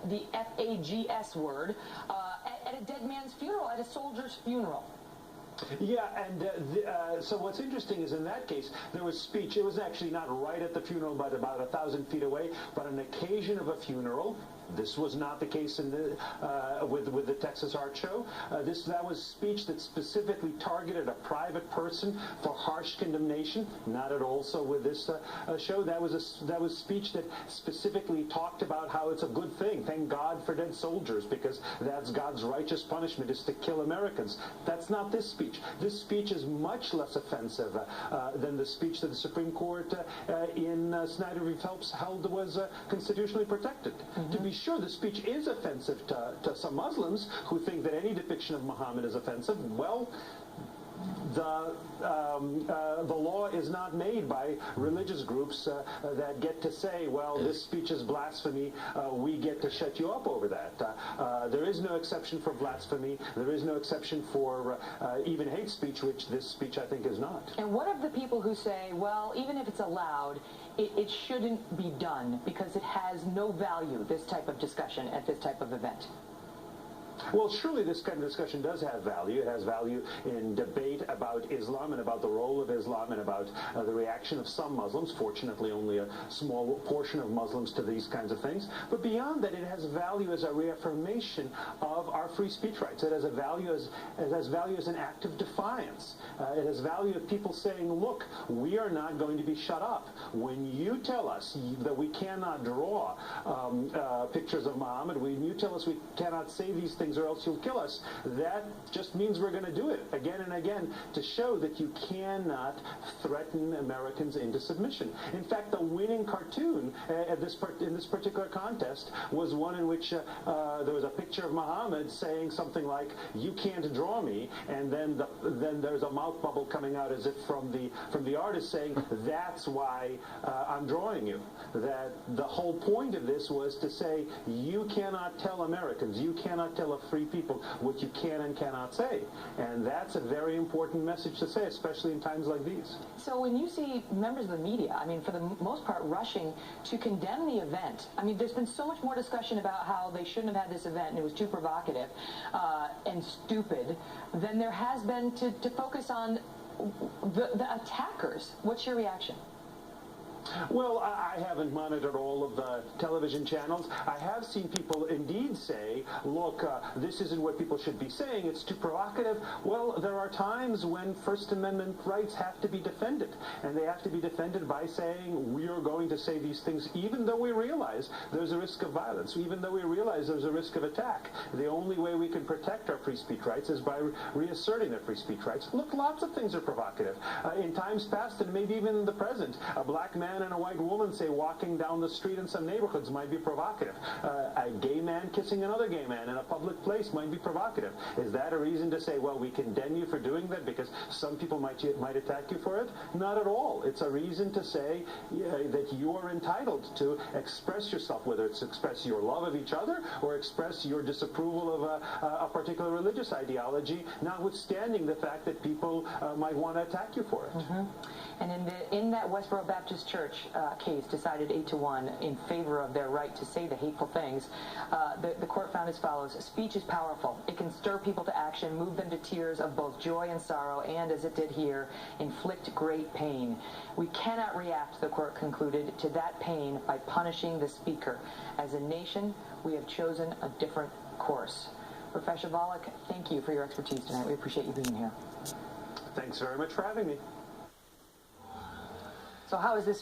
the F-A-G-S word, at a dead man's funeral, at a soldier's funeral. Yeah, and so what's interesting is in that case, there was speech. It was actually not right at the funeral, but about 1,000 feet away, but on occasion of a funeral. This was not the case in the, with the Texas Art Show. That was speech that specifically targeted a private person for harsh condemnation. Not at all so with this show. That was speech that specifically talked about how it's a good thing. Thank God for dead soldiers, because that's God's righteous punishment, is to kill Americans. That's not this speech. This speech is much less offensive than the speech that the Supreme Court in Snyder v. Phelps held was constitutionally protected. Mm-hmm. To be sure, the speech is offensive to some Muslims who think that any depiction of Muhammad is offensive. Well, the law is not made by religious groups that get to say, well, this speech is blasphemy, we get to shut you up over that. There is no exception for blasphemy. There is no exception for even hate speech, which this speech, I think, is not. And what of the people who say, well, even if it's allowed, it shouldn't be done because it has no value, this type of discussion at this type of event? Well, surely this kind of discussion does have value. It has value in debate about Islam and about the role of Islam and about the reaction of some Muslims. Fortunately, only a small portion of Muslims to these kinds of things. But beyond that, it has value as a reaffirmation of our free speech rights. It has a value as an act of defiance. It has value of people saying, look, we are not going to be shut up. When you tell us that we cannot draw pictures of Muhammad, when you tell us we cannot say these things or else you'll kill us, that just means we're going to do it again and again to show that you cannot threaten Americans into submission. In fact, the winning cartoon in this particular contest was one in which there was a picture of Muhammad saying something like, you can't draw me, and then there's a mouth bubble coming out as if from the artist saying, that's why I'm drawing you. That the whole point of this was to say, you cannot tell Americans, you cannot tell a free people what you can and cannot say. And that's a very important message to say, especially in times like these. So when you see members of the media, I mean, for the most part, rushing to condemn the event, I mean, there's been so much more discussion about how they shouldn't have had this event and it was too provocative and stupid than there has been to focus on the attackers. What's your reaction? Well, I haven't monitored all of the television channels. I have seen people indeed say, look, this isn't what people should be saying. It's too provocative. Well, there are times when First Amendment rights have to be defended. And they have to be defended by saying, we are going to say these things even though we realize there's a risk of violence, even though we realize there's a risk of attack. The only way we can protect our free speech rights is by reasserting their free speech rights. Look, lots of things are provocative. In times past, and maybe even in the present, a black man and a white woman, say, walking down the street in some neighborhoods might be provocative. A gay man kissing another gay man in a public place might be provocative. Is that a reason to say, well, we condemn you for doing that because some people might attack you for it? Not at all. It's a reason to say that you are entitled to express yourself, whether it's express your love of each other or express your disapproval of a particular religious ideology, notwithstanding the fact that people might want to attack you for it. Mm-hmm. And in that Westboro Baptist Church case decided 8-1 in favor of their right to say the hateful things, the court found as follows: speech is powerful. It can stir people to action, move them to tears of both joy and sorrow, and, as it did here, inflict great pain. We cannot react, the court concluded, to that pain by punishing the speaker. As a nation, we have chosen a different course. Professor Volokh, thank you for your expertise tonight. We appreciate you being here. Thanks very much for having me. So how is this